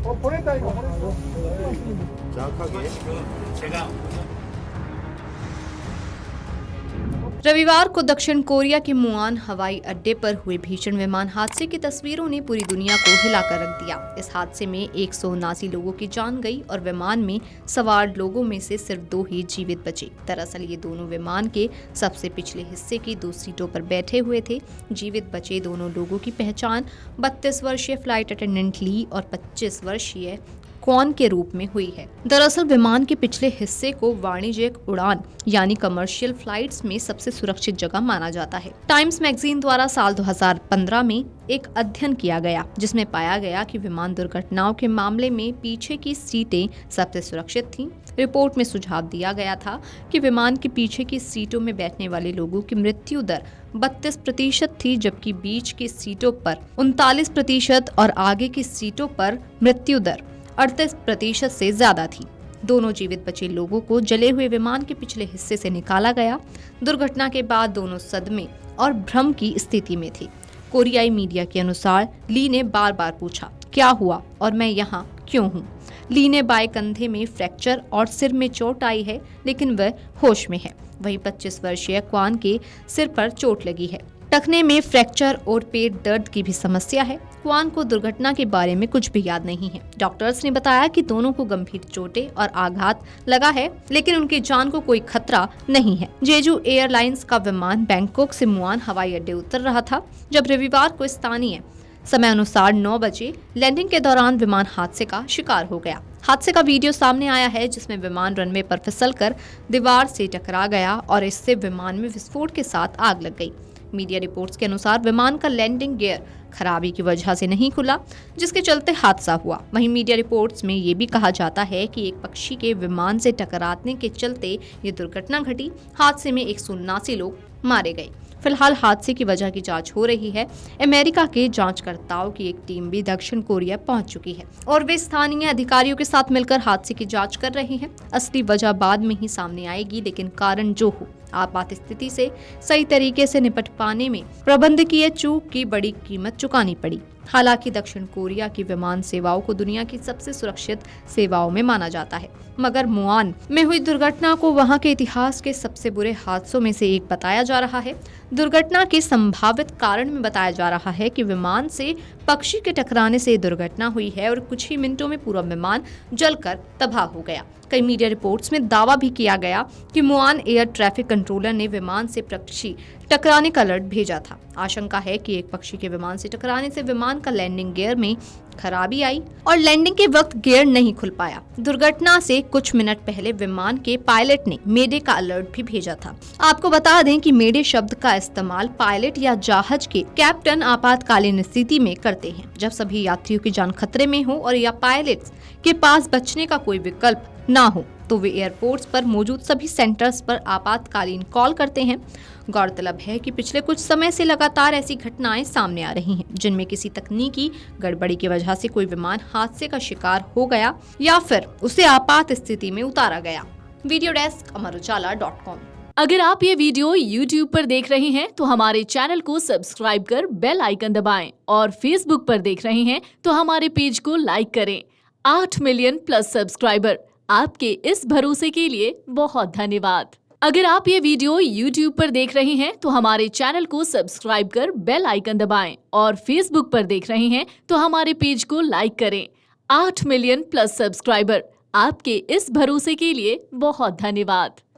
보냈다 이거 보냈어. 정확하게. 제가 रविवार को दक्षिण कोरिया के मुआन हवाई अड्डे पर हुए भीषण विमान हादसे की तस्वीरों ने पूरी दुनिया को हिलाकर रख दिया। इस हादसे में 179 लोगों की जान गई और विमान में सवार लोगों में से सिर्फ 2 ही जीवित बचे। दरअसल ये दोनों विमान के सबसे पिछले हिस्से की 2 सीटों पर बैठे हुए थे। जीवित बचे दोनों लोगों की पहचान 32 वर्षीय फ्लाइट अटेंडेंट ली और 25 वर्षीय क्वान के रूप में हुई है। दरअसल विमान के पिछले हिस्से को वाणिज्यिक उड़ान यानी कमर्शियल फ्लाइट्स में सबसे सुरक्षित जगह माना जाता है। टाइम्स मैगजीन द्वारा साल 2015 में एक अध्ययन किया गया जिसमें पाया गया कि विमान दुर्घटनाओं के मामले में पीछे की सीटें सबसे सुरक्षित थीं। रिपोर्ट में सुझाव दिया गया था कि विमान के पीछे की सीटों में बैठने वाले लोगों की मृत्यु दर 32% थी, जबकि बीच की सीटों पर 39% और आगे की सीटों पर मृत्यु दर 38% से ज्यादा थी। दोनों जीवित बचे लोगों को जले हुए विमान के पिछले हिस्से से निकाला गया। दुर्घटना के बाद दोनों सदमे और भ्रम की स्थिति में थे। कोरियाई मीडिया के अनुसार ली ने बार बार पूछा, क्या हुआ और मैं यहाँ क्यों हूँ। ली ने बाएं कंधे में फ्रैक्चर और सिर में चोट आई है, लेकिन वह होश में है। वहीं 25 वर्षीय क्वान के सिर पर चोट लगी है। टखने में फ्रैक्चर और पेट दर्द की भी समस्या है। क्वान को दुर्घटना के बारे में कुछ भी याद नहीं है। डॉक्टर्स ने बताया कि दोनों को गंभीर चोटें और आघात लगा है, लेकिन उनकी जान को कोई खतरा नहीं है। जेजू एयरलाइंस का विमान बैंकॉक से मुआन हवाई अड्डे उतर रहा था जब रविवार को स्थानीय समय अनुसार 9 बजे लैंडिंग के दौरान विमान हादसे का शिकार हो गया। हादसे का वीडियो सामने आया है जिसमें विमान रनवे पर फिसलकर दीवार से टकरा गया और इससे विमान में विस्फोट के साथ आग लग गई। मीडिया रिपोर्ट्स के अनुसार विमान का लैंडिंग गियर खराबी की वजह से नहीं खुला, जिसके चलते हादसा हुआ। वहीं मीडिया रिपोर्ट्स में ये भी कहा जाता है कि एक पक्षी के विमान से टकराने के चलते ये दुर्घटना घटी। हादसे में 179 लोग मारे गए। फिलहाल हादसे की वजह की जांच हो रही है। अमेरिका के जांचकर्ताओं की एक टीम भी दक्षिण कोरिया पहुंच चुकी है और वे स्थानीय अधिकारियों के साथ मिलकर हादसे की जांच कर रहे हैं। असली वजह बाद में ही सामने आएगी, लेकिन कारण जो हो, आपात स्थिति से सही तरीके से निपट पाने में प्रबंधकीय चूक की बड़ी कीमत चुकानी पड़ी। हालांकि दक्षिण कोरिया की विमान सेवाओं को दुनिया की सबसे सुरक्षित सेवाओं में माना जाता है, मगर मुआन में हुई दुर्घटना को वहां के इतिहास के सबसे बुरे हादसों में से एक बताया जा रहा है। दुर्घटना के संभावित कारण में बताया जा रहा है कि विमान से पक्षी के टकराने से दुर्घटना हुई है और कुछ ही मिनटों में पूरा विमान जलकर तबाह हो गया। कई मीडिया रिपोर्ट्स में दावा भी किया गया कि मुआन एयर ट्रैफिक कंट्रोलर ने विमान से पक्षी टकराने का अलर्ट भेजा था। आशंका है कि एक पक्षी के विमान से टकराने से विमान का लैंडिंग गियर में खराबी आई और लैंडिंग के वक्त गियर नहीं खुल पाया। दुर्घटना से कुछ मिनट पहले विमान के पायलट ने मेडे का अलर्ट भी भेजा था। आपको बता दें कि मेडे शब्द का इस्तेमाल पायलट या जहाज के कैप्टन आपातकालीन स्थिति में करते हैं, जब सभी यात्रियों की जान खतरे में हो और या पायलट्स के पास बचने का कोई विकल्प ना हो तो वे एयरपोर्ट्स पर मौजूद सभी सेंटर्स पर आपातकालीन कॉल करते हैं। गौरतलब है कि पिछले कुछ समय से लगातार ऐसी घटनाएं सामने आ रही हैं, जिनमें किसी तकनीकी गड़बड़ी की वजह से कोई विमान हादसे का शिकार हो गया या फिर उसे आपात स्थिति में उतारा गया। Video desk amarujala.com। अगर आप ये वीडियो YouTube पर देख रहे हैं तो हमारे चैनल को सब्सक्राइब कर बेल आइकन दबाएं और Facebook पर देख रहे हैं तो हमारे पेज को लाइक करें। 8 मिलियन प्लस सब्सक्राइबर, आपके इस भरोसे के लिए बहुत धन्यवाद। अगर आप ये वीडियो YouTube पर देख रहे हैं तो हमारे चैनल को सब्सक्राइब कर बेल आइकन दबाएं और Facebook पर देख रहे हैं तो हमारे पेज को लाइक करें। 8 मिलियन प्लस सब्सक्राइबर, आपके इस भरोसे के लिए बहुत धन्यवाद।